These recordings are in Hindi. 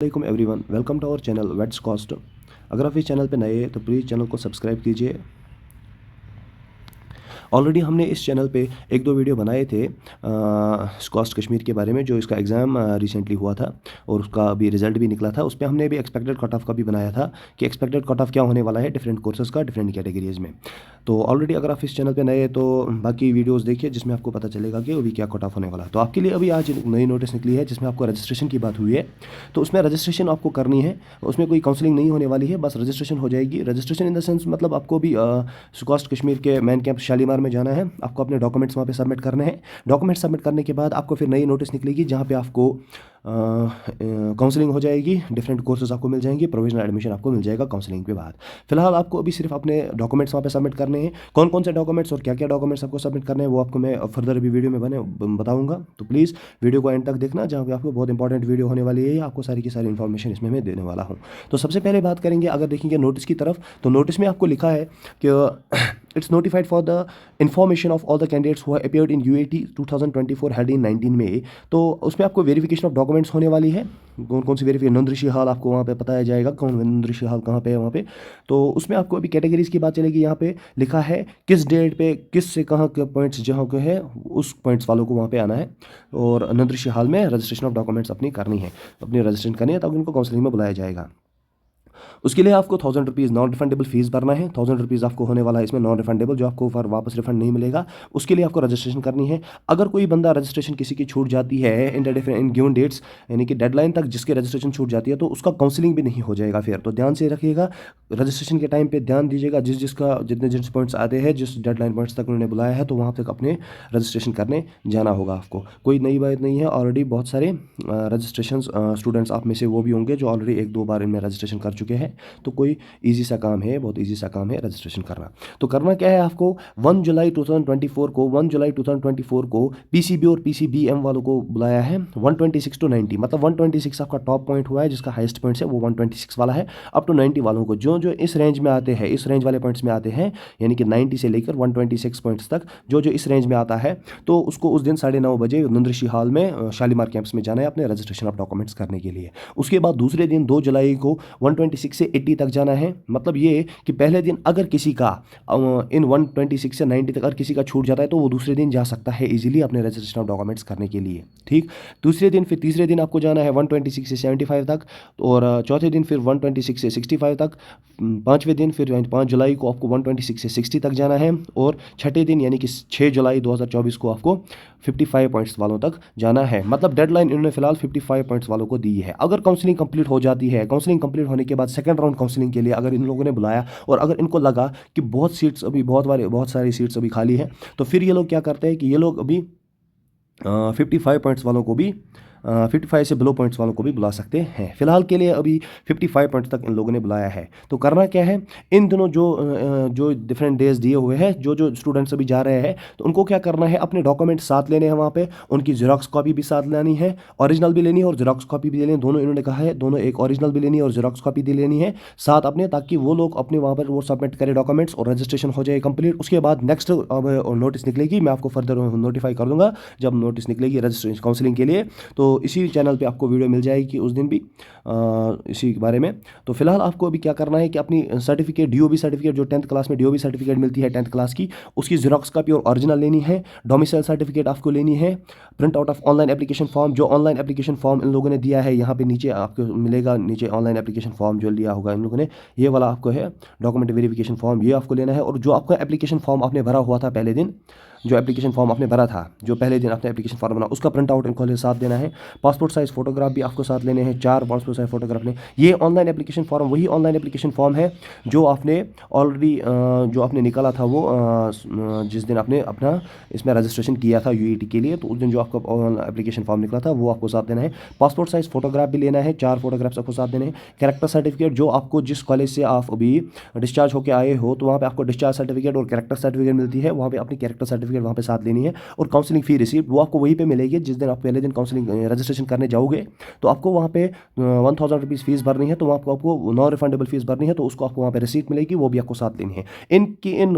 वालेकुम everyone, welcome to our channel vets cost. अगर आप इस चैनल पे नए हैं तो प्लीज़ चैनल को सब्सक्राइब कीजिए। ऑलरेडी हमने इस चैनल पे एक दो वीडियो बनाए थे कॉस्ट कश्मीर के बारे में, जो इसका एग्ज़ाम रिसेंटली हुआ था और उसका अभी रिजल्ट भी निकला था। उस पर हमने भी एक्सपेक्टेड कट ऑफ का भी बनाया था कि एक्सपेक्टेड कट ऑफ क्या होने वाला है डिफरेंट कोर्सेज़ का डिफरेंट कैटेगरीज़ में। तो ऑलरेडी अगर आप इस चैनल पे नए हैं तो बाकी वीडियोस देखिए जिसमें आपको पता चलेगा कि अभी क्या कट ऑफ होने वाला है। तो आपके लिए अभी आज नई नोटिस निकली है जिसमें आपको रजिस्ट्रेशन की बात हुई है। तो उसमें रजिस्ट्रेशन आपको करनी है, उसमें कोई काउंसलिंग नहीं होने वाली है, बस रजिस्ट्रेशन हो जाएगी। रजिस्ट्रेशन इन द सेंस मतलब आपको भी कॉस्ट कश्मीर के मेन कैंप शालीमार में जाना है, आपको अपने डॉक्यूमेंट्स वहाँ पे सबमिट करने हैं। डॉक्यूमेंट सबमिट करने के बाद आपको फिर नई नोटिस निकलेगी जहाँ पे आपको काउंसलिंग हो जाएगी, डिफरेंट कोर्सेज आपको मिल जाएंगे, प्रोविजनल एडमिशन आपको मिल जाएगा काउंसलिंग के बाद। फिलहाल आपको अभी सिर्फ अपने डॉक्यूमेंट्स वहाँ पे सबमिट करने हैं। कौन कौन से डॉक्यूमेंट्स और क्या क्या डॉक्यूमेंट्स आपको सबमिट करने हैं वो आपको मैं फर्दर भी वीडियो में बताऊंगा। तो प्लीज़ वीडियो को एंड तक देखना, जहाँ पे आपको बहुत इंपॉर्टेंट वीडियो होने वाली है। आपको सारी की सारी इन्फॉर्मेशन इसमें मैं देने वाला हूँ। तो सबसे पहले बात करेंगे, अगर देखेंगे नोटिस की तरफ, तो नोटिस में आपको लिखा है कि it's notified for the information of all the candidates who appeared in UAT 2024 held in 19 में। तो उसमें आपको वेरिफिकेशन ऑफ डॉक्यूमेंट्स होने वाली है। कौन कौन सी वेरिफिकेशन, नंदृषि हाल आपको वहाँ पे बताया जाएगा, कौन नंदृषि हाल कहाँ पे है वहाँ पे। तो उसमें आपको अभी कैटेगरीज की बात चलेगी। यहाँ पे लिखा है किस डेट पे किस से कहाँ के पॉइंट्स जहाँ के है उस पॉइंट्स वालों को वहाँ पे आना है और नंदृषि हाल में रजिस्ट्रेशन ऑफ डॉक्यूमेंट्स अपनी करनी है, अपनी रजिस्ट्रेशन करनी है, तब उनको काउंसलिंग में बुलाया जाएगा। उसके लिए आपको 1000 रुपीज़ नॉन रिफंडेबल फीस भरना है। 1000 रुपीज़ आपको होने वाला है इसमें नॉन रिफंडेबल, जो आपको फिर वापस रिफंड नहीं मिलेगा। उसके लिए आपको रजिस्ट्रेशन करनी है। अगर कोई बंदा रजिस्ट्रेशन किसी की छूट जाती है इन गिवन डेट्स, यानी कि डेडलाइन तक जिसके रजिस्ट्रेशन छूट जाती है, तो उसका काउंसलिंग भी नहीं हो जाएगा फिर। तो ध्यान से रखिएगा, रजिस्ट्रेशन के टाइम पे ध्यान दीजिएगा। जिसका जितने पॉइंट्स आते हैं, जिस डेडलाइन पॉइंट्स तक उन्होंने बुलाया है, तो वहाँ तक अपने रजिस्ट्रेशन करने जाना होगा आपको। कोई नई बात नहीं है, ऑलरेडी बहुत सारे रजिस्ट्रेशन स्टूडेंट्स आप में से वो भी होंगे जो ऑलरेडी एक दो बार इनमें रजिस्ट्रेशन कर चुके हैं। तो कोई ईजी सा काम है, बहुत ईजी सा काम है रजिस्ट्रेशन करना। तो करना क्या है आपको, 1 जुलाई 2024 को PCB और PCBM वालों को बुलाया है 126 to 90, मतलब 126 आपका टॉप पॉइंट हुआ है, जिसका हाईएस्ट पॉइंट्स है वो 126 वाला है। अप टू 90 वालों को, जो जो इस रेंज में आते हैं, इस रेंज वाले पॉइंट्स में आते हैं, यानी कि 90 से लेकर 126 पॉइंट्स तक, जो जो इस रेंज में आता है, तो उसको उस दिन 9:30 बजे नंदृषि हाल में शालीमार कैंप्स में जाना है अपने रजिस्ट्रेशन ऑफ डॉक्यूमेंट्स करने के लिए। उसके बाद दूसरे दिन 2 जुलाई को 126 से 80 तक जाना है। मतलब ये कि पहले दिन अगर किसी का इन 126 से 90 तक अगर किसी का छूट जाता है, तो वो दूसरे दिन जा सकता है इजीली अपने रजिस्ट्रेशन ऑफ डॉक्यूमेंट्स करने के लिए। ठीक, दूसरे दिन फिर तीसरे दिन आपको जाना है 126 से 75 तक, और चौथे दिन फिर 126 से 65 तक। पाँचवें दिन फिर 5 जुलाई को आपको 126 से 60 तक जाना है, और छठे दिन यानी कि 6 जुलाई 2024 को आपको 55 पॉइंट्स वालों तक जाना है। मतलब डेडलाइन इन्होंने फिलहाल 55 पॉइंट्स वालों को दी है। अगर काउंसलिंग कंप्लीट हो जाती है, काउंसलिंग कंप्लीट होने के बाद सेकंड राउंड काउंसलिंग के लिए अगर इन लोगों ने बुलाया और अगर इनको लगा कि बहुत सारी सीट्स अभी खाली हैं, तो फिर ये लोग क्या करते हैं कि ये लोग अभी 55 पॉइंट्स वालों को भी 55 से बिलो पॉइंट्स वालों को भी बुला सकते हैं। फिलहाल के लिए अभी 55 पॉइंट्स तक इन लोगों ने बुलाया है। तो करना क्या है, इन दिनों जो डिफरेंट डेज दिए हुए हैं, जो स्टूडेंट्स अभी जा रहे हैं, तो उनको क्या करना है, अपने डॉक्यूमेंट साथ लेने हैं वहाँ पे। उनकी जेरोक्स कॉपी भी साथ लेनी है, ओरिजिनल भी लेनी है और जेरोक्स कॉपी भी लेनी है। दोनों इन्होंने कहा है, दोनों, एक ओरिजिनल भी लेनी है और जेरोक्स कॉपी भी लेनी है साथ अपने, ताकि वो लोग अपने वहाँ पर वो सबमिट करें डॉक्यूमेंट्स और रजिस्ट्रेशन हो जाए कंप्लीट। उसके बाद नेक्स्ट नोटिस निकलेगी, मैं आपको फर्दर नोटिफाई कर दूंगा जब नोटिस निकलेगी रजिस्ट्रेशन काउंसलिंग के लिए। तो इसी चैनल पे आपको वीडियो मिल जाएगी उस दिन भी इसी के बारे में। तो फिलहाल आपको अभी क्या करना है कि अपनी सर्टिफिकेट, DOB सर्टिफिकेट, जो 10th क्लास में DOB सर्टिफिकेट मिलती है 10th क्लास की, उसकी जेरोक्स कॉपी और ओरिजिनल लेनी है। डोमिसाइल सर्टिफिकेट आपको लेनी है। Print out of online application form, जो ऑनलाइन एप्लीकेशन फॉर्म इन लोगों ने दिया है, यहाँ पे नीचे आपको मिलेगा, नीचे ऑनलाइन एप्लीकेशन फॉर्म जो लिया होगा इन लोगों ने, ये वाला आपको है डॉक्यूमेंट वेरिफिकेशन फॉर्म, ये आपको लेना है। और जो आपका एप्लीकेशन फॉर्म आपने भरा हुआ था पहले दिन, जो एप्लीकेशन फॉर्म आपने भरा था, जो पहले दिन आपने एप्लीकेशन फॉर्म बना, उसका प्रिंट आउट इनको साथ देना है। पासपोर्ट साइज फोटोग्राफ भी आपको साथ लेने हैं, 4 पासपोर्ट साइज फोटोग्राफ लें। ये ऑनलाइन एप्लीकेशन फॉर्म वही ऑनलाइन एप्लीकेशन फॉर्म है जो आपने ऑलरेडी जो आपने निकाला था, वो जिस दिन आपने अपना इसमें रजिस्ट्रेशन किया था UAT के लिए, तो उस दिन जो आपका एप्लीकेशन फॉर्म निकला था वो आपको साथ देना है। पासपोर्ट साइज फोटोग्राफ भी लेना है, 4 फोटोग्राफ्स आपको साथ देने हैं। कैरेक्टर सर्टिफिकेट, जो आपको जिस कॉलेज से आप अभी डिस्चार्ज होकर आए हो, तो वहाँ पे आपको डिस्चार्ज सर्टिफिकेट और कैरेक्टर सर्टिफिकेट मिलती है, वहाँ पे अपनी कैरेक्टर सर्टिफिकेट वहाँ पे साथ लेनी है। और काउंसलिंग फी रिसीप्ट वो आपको वहीं पे मिलेगी जिस दिन आप पहले दिन काउंसलिंग रजिस्ट्रेशन करने जाओगे तो आपको वहाँ पे 1000 रुपीज़ फीस भरनी है, तो वहाँ आपको नॉन रिफंडेबल फीस भरनी है, तो उसको आपको वहाँ पे रिसीट मिलेगी, वो भी आपको साथ लेनी है। इन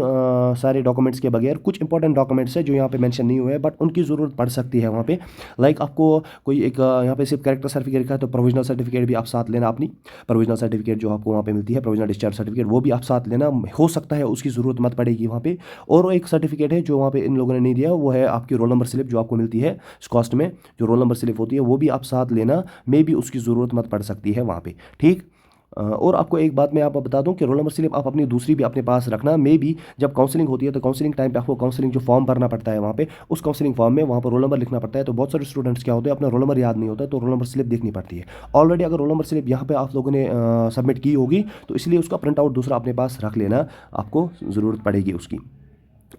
सारे डॉक्यूमेंट्स के बगैर कुछ इंपॉर्टेंट डॉक्यूमेंट्स है जो यहाँ पे मेंशन नहीं हुए हैं, बट उनकी ज़रूरत पड़ सकती है वहाँ पे। लाइक आपको कोई एक यहाँ पे सिर्फ कैरेक्टर सर्टिफिकेट का है, तो प्रोविजनल सर्टिफिकेट भी आप साथ लेना अपनी। प्रोविजनल सर्टिफिकेट जो आपको वहाँ पे मिलती है, प्रोविजनल डिस्चार्ज सर्टिफिकेट, वो भी आप साथ लेना। हो सकता है उसकी ज़रूरत मत पड़ेगी वहाँ पे। और एक सर्टिफिकेट है जो वहाँ पे इन लोगों ने नहीं दिया, वो है आपकी रोल नंबर स्लिप जो आपको मिलती है कॉस्ट में, जो रोल नंबर स्लिप होती है वो भी आप साथ लेना। मे भी उसकी ज़रूरत मत पड़ सकती है वहाँ पे, ठीक। और आपको एक बात मैं आपको बता दूं कि रोल नंबर स्लिप आप अपनी दूसरी भी अपने पास रखना। मे भी जब काउंसलिंग होती है तो काउंसलिंग टाइम पे आपको काउंसलिंग जो फॉर्म भरना पड़ता है वहाँ पे, उस काउंसलिंग फॉर्म में वहाँ पर रोल नंबर लिखना पड़ता है। तो बहुत सारे स्टूडेंट्स क्या होते हैं, अपना रोल नंबर याद नहीं होता है, तो रोल नंबर स्लिप देखनी पड़ती है। ऑलरेडी अगर रोल नंबर स्लिप यहाँ पे आप लोगों ने सबमिट की होगी तो इसलिए उसका प्रिंट आउट दूसरा अपने पास रख लेना, आपको ज़रूरत पड़ेगी उसकी।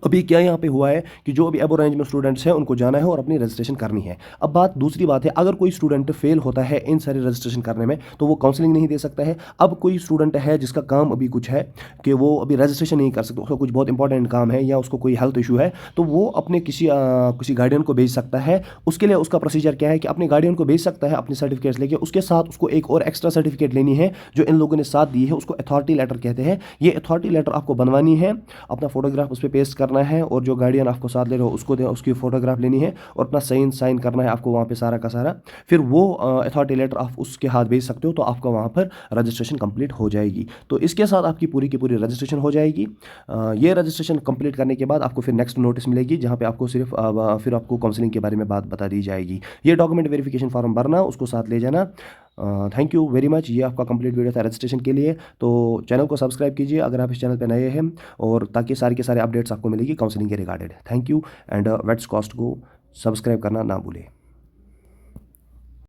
अभी क्या यहाँ पे हुआ है कि जो अभी एबो रेंज में स्टूडेंट्स हैं उनको जाना है और अपनी रजिस्ट्रेशन करनी है। अब दूसरी बात है, अगर कोई स्टूडेंट फेल होता है इन सारे रजिस्ट्रेशन करने में तो वो काउंसलिंग नहीं दे सकता है। अब कोई स्टूडेंट है जिसका काम अभी कुछ है कि वो अभी रजिस्ट्रेशन नहीं कर सकता, उसका कुछ बहुत इंपॉर्टेंट काम है या उसको कोई हेल्थ इशू है, तो वो अपने किसी गार्डियन को भेज सकता है। उसके लिए उसका प्रोसीजर क्या है कि अपने गार्डियन को भेज सकता है अपने सर्टिफिकेट्स लेके, उसके साथ उसको एक और एक्स्ट्रा सर्टिफिकेट लेनी है जो इन लोगों ने साथ दी है, उसको अथॉरिटी लेटर कहते हैं। ये अथॉरिटी लेटर आपको बनवानी है, अपना फोटोग्राफ उस पर पेस्ट करना है, और जो गार्डियन आपको साथ ले रहे हो उसको उसकी फोटोग्राफ लेनी है और अपना साइन करना है आपको वहाँ पे सारा का सारा। फिर वो अथॉरिटी लेटर आप उसके हाथ भेज सकते हो, तो आपका वहाँ पर रजिस्ट्रेशन कंप्लीट हो जाएगी। तो इसके साथ आपकी पूरी की पूरी रजिस्ट्रेशन हो जाएगी। ये रजिस्ट्रेशन कंप्लीट करने के बाद आपको फिर नेक्स्ट नोटिस मिलेगी जहाँ पे आपको सिर्फ फिर आपको काउंसलिंग के बारे में बात बता दी जाएगी। ये डॉक्यूमेंट वेरिफिकेशन फॉर्म भरना, उसको साथ ले जाना। Thank you very much. ये आपका कंप्लीट वीडियो था रजिस्ट्रेशन के लिए। तो चैनल को सब्सक्राइब कीजिए अगर आप इस चैनल पर नए हैं, और ताकि सारे के सारे अपडेट्स आपको मिलेगी काउंसलिंग के regarded. Thank you, and vets cost को सब्सक्राइब करना ना भूलें।